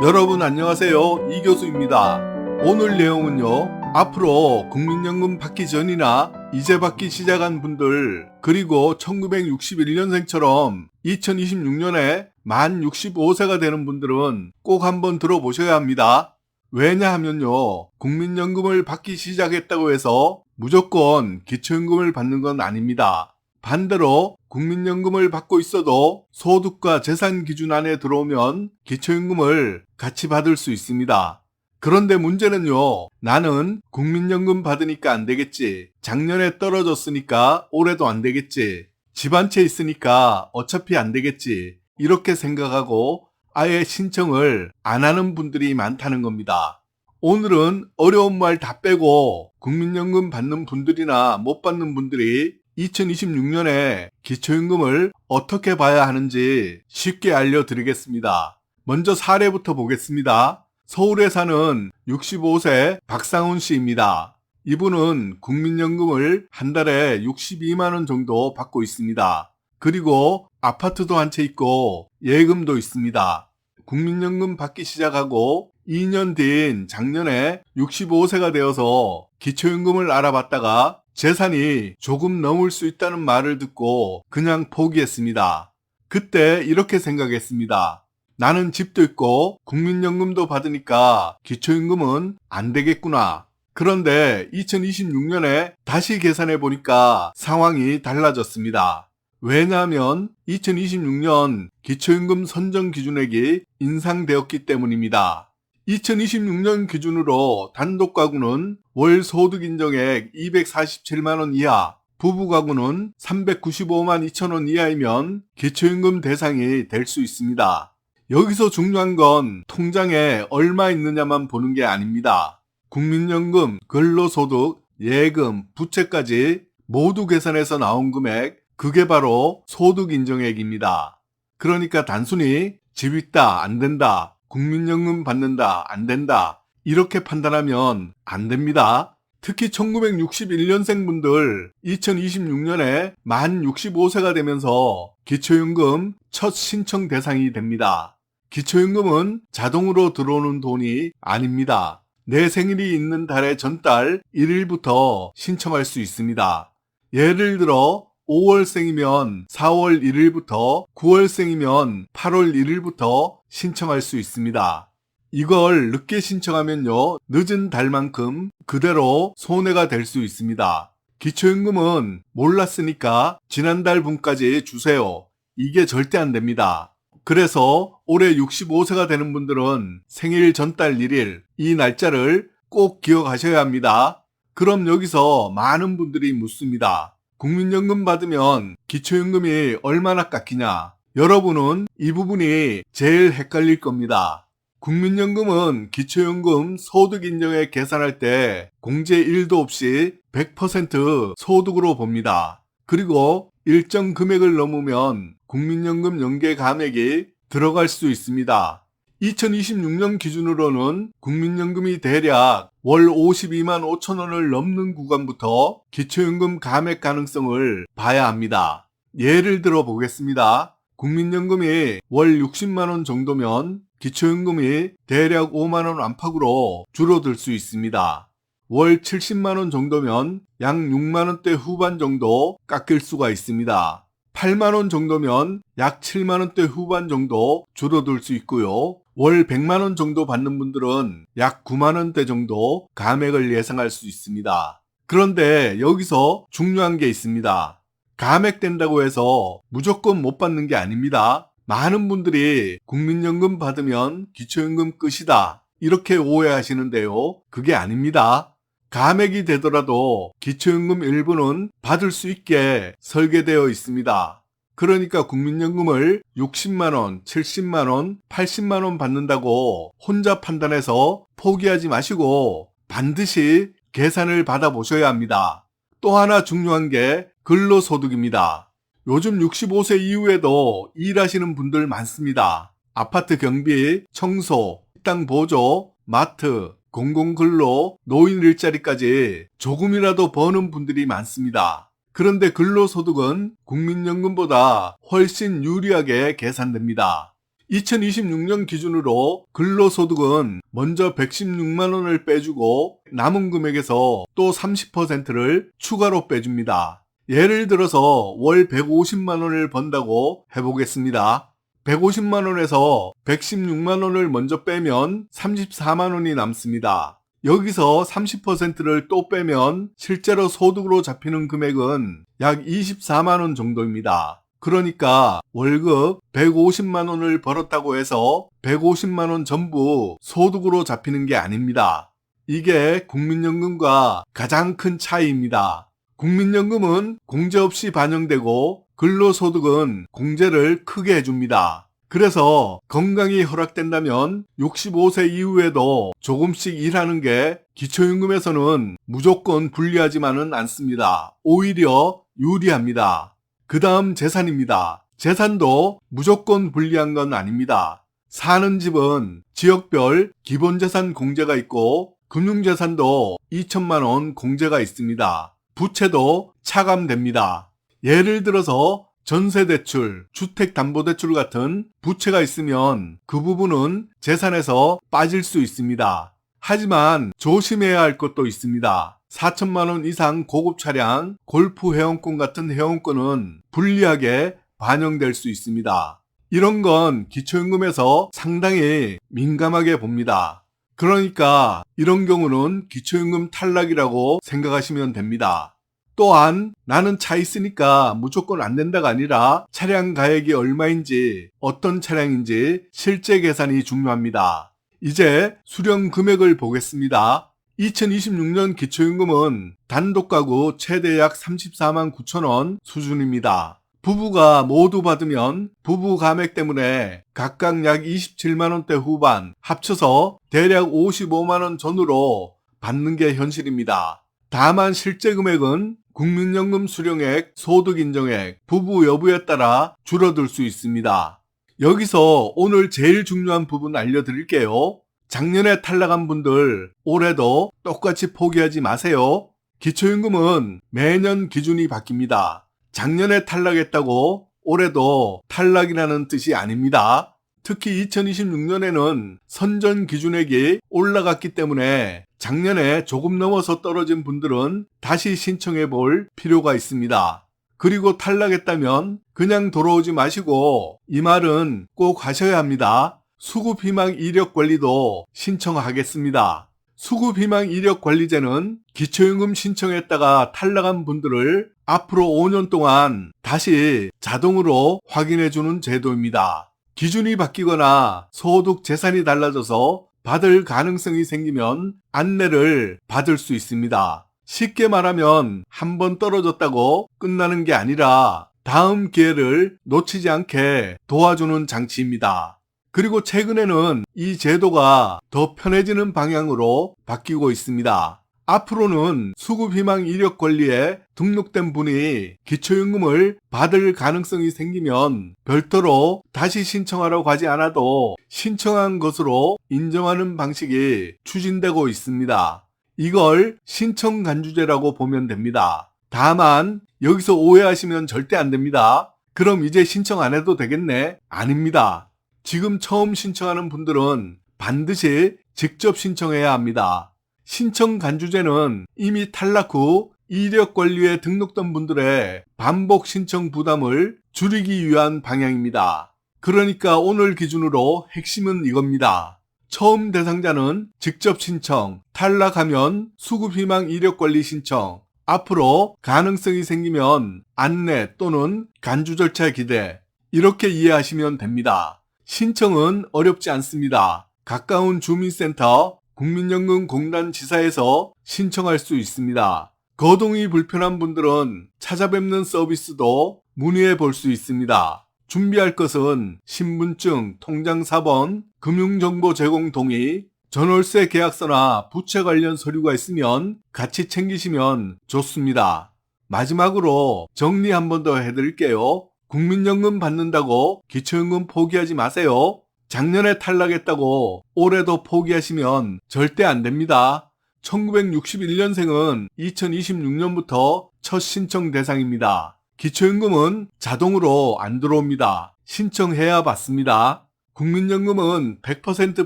여러분 안녕하세요. 이 교수입니다. 오늘 내용은요. 앞으로 국민연금 받기 전이나 이제 받기 시작한 분들, 그리고 1961년생처럼 2026년에 만 65세가 되는 분들은 꼭 한번 들어보셔야 합니다. 왜냐하면요. 국민연금을 받기 시작했다고 해서 무조건 기초연금을 받는 건 아닙니다. 반대로 국민연금을 받고 있어도 소득과 재산 기준 안에 들어오면 기초연금을 같이 받을 수 있습니다. 그런데 문제는요, 나는 국민연금 받으니까 안 되겠지. 작년에 떨어졌으니까 올해도 안 되겠지. 집 한 채 있으니까 어차피 안 되겠지. 이렇게 생각하고 아예 신청을 안 하는 분들이 많다는 겁니다. 오늘은 어려운 말 다 빼고 국민연금 받는 분들이나 못 받는 분들이 2026년에 기초연금을 어떻게 봐야 하는지 쉽게 알려드리겠습니다. 먼저 사례부터 보겠습니다. 서울에 사는 65세 박상훈 씨입니다. 이분은 국민연금을 한 달에 62만 원 정도 받고 있습니다. 그리고 아파트도 한 채 있고 예금도 있습니다. 국민연금 받기 시작하고 2년 뒤인 작년에 65세가 되어서 기초연금을 알아봤다가 재산이 조금 넘을 수 있다는 말을 듣고 그냥 포기했습니다. 그때 이렇게 생각했습니다. 나는 집도 있고 국민연금도 받으니까 기초연금은 안 되겠구나. 그런데 2026년에 다시 계산해 보니까 상황이 달라졌습니다. 왜냐하면 2026년 기초연금 선정 기준액이 인상되었기 때문입니다. 2026년 기준으로 단독 가구는 월 소득 인정액 247만원 이하, 부부 가구는 395만 2천원 이하이면 기초연금 대상이 될 수 있습니다. 여기서 중요한 건 통장에 얼마 있느냐만 보는 게 아닙니다. 국민연금, 근로소득, 예금, 부채까지 모두 계산해서 나온 금액, 그게 바로 소득 인정액입니다. 그러니까 단순히 집 있다, 안 된다, 국민연금 받는다, 안 된다, 이렇게 판단하면 안 됩니다. 특히 1961년생 분들 2026년에 만 65세가 되면서 기초연금 첫 신청 대상이 됩니다. 기초연금은 자동으로 들어오는 돈이 아닙니다. 내 생일이 있는 달의 전달 1일부터 신청할 수 있습니다. 예를 들어 5월생이면 4월 1일부터, 9월생이면 8월 1일부터 신청할 수 있습니다. 이걸 늦게 신청하면요, 늦은 달만큼 그대로 손해가 될 수 있습니다. 기초연금은 몰랐으니까 지난달 분까지 주세요. 이게 절대 안 됩니다. 그래서 올해 65세가 되는 분들은 생일 전달 1일, 이 날짜를 꼭 기억하셔야 합니다. 그럼 여기서 많은 분들이 묻습니다. 국민연금 받으면 기초연금이 얼마나 깎이냐? 여러분은 이 부분이 제일 헷갈릴 겁니다. 국민연금은 기초연금 소득인정액 계산할 때 공제 1도 없이 100% 소득으로 봅니다. 그리고 일정 금액을 넘으면 국민연금 연계 감액이 들어갈 수 있습니다. 2026년 기준으로는 국민연금이 대략 월 52만 5천 원을 넘는 구간부터 기초연금 감액 가능성을 봐야 합니다. 예를 들어 보겠습니다. 국민연금이 월 60만 원 정도면 기초연금이 대략 5만 원 안팎으로 줄어들 수 있습니다. 월 70만 원 정도면 약 6만 원대 후반 정도 깎일 수가 있습니다. 8만 원 정도면 약 7만 원대 후반 정도 줄어들 수 있고요. 월 100만 원 정도 받는 분들은 약 9만 원대 정도 감액을 예상할 수 있습니다. 그런데 여기서 중요한 게 있습니다. 감액된다고 해서 무조건 못 받는 게 아닙니다. 많은 분들이 국민연금 받으면 기초연금 끝이다, 이렇게 오해하시는데요. 그게 아닙니다. 감액이 되더라도 기초연금 일부는 받을 수 있게 설계되어 있습니다. 그러니까 국민연금을 60만원, 70만원, 80만원 받는다고 혼자 판단해서 포기하지 마시고 반드시 계산을 받아보셔야 합니다. 또 하나 중요한 게 근로소득입니다. 요즘 65세 이후에도 일하시는 분들 많습니다. 아파트 경비, 청소, 식당 보조, 마트, 공공근로, 노인 일자리까지 조금이라도 버는 분들이 많습니다. 그런데 근로소득은 국민연금보다 훨씬 유리하게 계산됩니다. 2026년 기준으로 근로소득은 먼저 116만 원을 빼주고 남은 금액에서 또 30%를 추가로 빼줍니다. 예를 들어서 월 150만 원을 번다고 해보겠습니다. 150만 원에서 116만 원을 먼저 빼면 34만 원이 남습니다. 여기서 30%를 또 빼면 실제로 소득으로 잡히는 금액은 약 24만 원 정도입니다. 그러니까 월급 150만 원을 벌었다고 해서 150만 원 전부 소득으로 잡히는 게 아닙니다. 이게 국민연금과 가장 큰 차이입니다. 국민연금은 공제 없이 반영되고 근로소득은 공제를 크게 해줍니다. 그래서 건강이 허락된다면 65세 이후에도 조금씩 일하는 게 기초연금에서는 무조건 불리하지만은 않습니다. 오히려 유리합니다. 그 다음 재산입니다. 재산도 무조건 불리한 건 아닙니다. 사는 집은 지역별 기본재산 공제가 있고 금융재산도 2천만 원 공제가 있습니다. 부채도 차감됩니다. 예를 들어서 전세대출, 주택담보대출 같은 부채가 있으면 그 부분은 재산에서 빠질 수 있습니다. 하지만 조심해야 할 것도 있습니다. 4천만 원 이상 고급 차량, 골프 회원권 같은 회원권은 불리하게 반영될 수 있습니다. 이런 건 기초연금에서 상당히 민감하게 봅니다. 그러니까 이런 경우는 기초연금 탈락이라고 생각하시면 됩니다. 또한 나는 차 있으니까 무조건 안 된다가 아니라 차량 가액이 얼마인지 어떤 차량인지 실제 계산이 중요합니다. 이제 수령 금액을 보겠습니다. 2026년 기초연금은 단독가구 최대 약 34만 9천 원 수준입니다. 부부가 모두 받으면 부부 감액 때문에 각각 약 27만 원대 후반 합쳐서 대략 55만 원 전후로 받는 게 현실입니다. 다만 실제 금액은 국민연금 수령액, 소득인정액, 부부 여부에 따라 줄어들 수 있습니다. 여기서 오늘 제일 중요한 부분 알려드릴게요. 작년에 탈락한 분들 올해도 똑같이 포기하지 마세요. 기초연금은 매년 기준이 바뀝니다. 작년에 탈락했다고 올해도 탈락이라는 뜻이 아닙니다. 특히 2026년에는 선전 기준액이 올라갔기 때문에 작년에 조금 넘어서 떨어진 분들은 다시 신청해 볼 필요가 있습니다. 그리고 탈락했다면 그냥 돌아오지 마시고 이 말은 꼭 하셔야 합니다. 수급희망 이력관리도 신청하겠습니다. 수급희망 이력관리제는 기초연금 신청했다가 탈락한 분들을 앞으로 5년 동안 다시 자동으로 확인해주는 제도입니다. 기준이 바뀌거나 소득 재산이 달라져서 받을 가능성이 생기면 안내를 받을 수 있습니다. 쉽게 말하면 한 번 떨어졌다고 끝나는 게 아니라 다음 기회를 놓치지 않게 도와주는 장치입니다. 그리고 최근에는 이 제도가 더 편해지는 방향으로 바뀌고 있습니다. 앞으로는 수급희망 이력관리에 등록된 분이 기초연금을 받을 가능성이 생기면 별도로 다시 신청하라고 하지 않아도 신청한 것으로 인정하는 방식이 추진되고 있습니다. 이걸 신청간주제라고 보면 됩니다. 다만 여기서 오해하시면 절대 안 됩니다. 그럼 이제 신청 안 해도 되겠네? 아닙니다. 지금 처음 신청하는 분들은 반드시 직접 신청해야 합니다. 신청간주제는 이미 탈락 후 이력관리에 등록된 분들의 반복 신청 부담을 줄이기 위한 방향입니다. 그러니까 오늘 기준으로 핵심은 이겁니다. 처음 대상자는 직접 신청, 탈락하면 수급희망 이력관리 신청, 앞으로 가능성이 생기면 안내 또는 간주 절차 기대, 이렇게 이해하시면 됩니다. 신청은 어렵지 않습니다. 가까운 주민센터, 국민연금공단 지사에서 신청할 수 있습니다. 거동이 불편한 분들은 찾아뵙는 서비스도 문의해 볼 수 있습니다. 준비할 것은 신분증, 통장 사본, 금융정보 제공 동의, 전월세 계약서나 부채 관련 서류가 있으면 같이 챙기시면 좋습니다. 마지막으로 정리 한 번 더 해드릴게요. 국민연금 받는다고 기초연금 포기하지 마세요. 작년에 탈락했다고 올해도 포기하시면 절대 안 됩니다. 1961년생은 2026년부터 첫 신청 대상입니다. 기초연금은 자동으로 안 들어옵니다. 신청해야 받습니다. 국민연금은 100%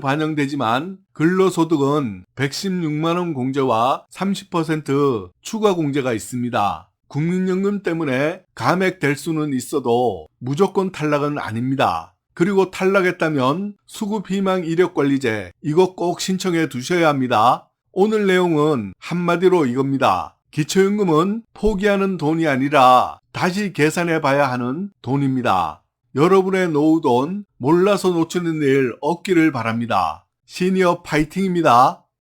반영되지만 근로소득은 116만원 공제와 30% 추가 공제가 있습니다. 국민연금 때문에 감액될 수는 있어도 무조건 탈락은 아닙니다. 그리고 탈락했다면 수급희망 이력관리제 이거 꼭 신청해 두셔야 합니다. 오늘 내용은 한마디로 이겁니다. 기초연금은 포기하는 돈이 아니라 다시 계산해 봐야 하는 돈입니다. 여러분의 노후돈 몰라서 놓치는 일 없기를 바랍니다. 시니어 파이팅입니다.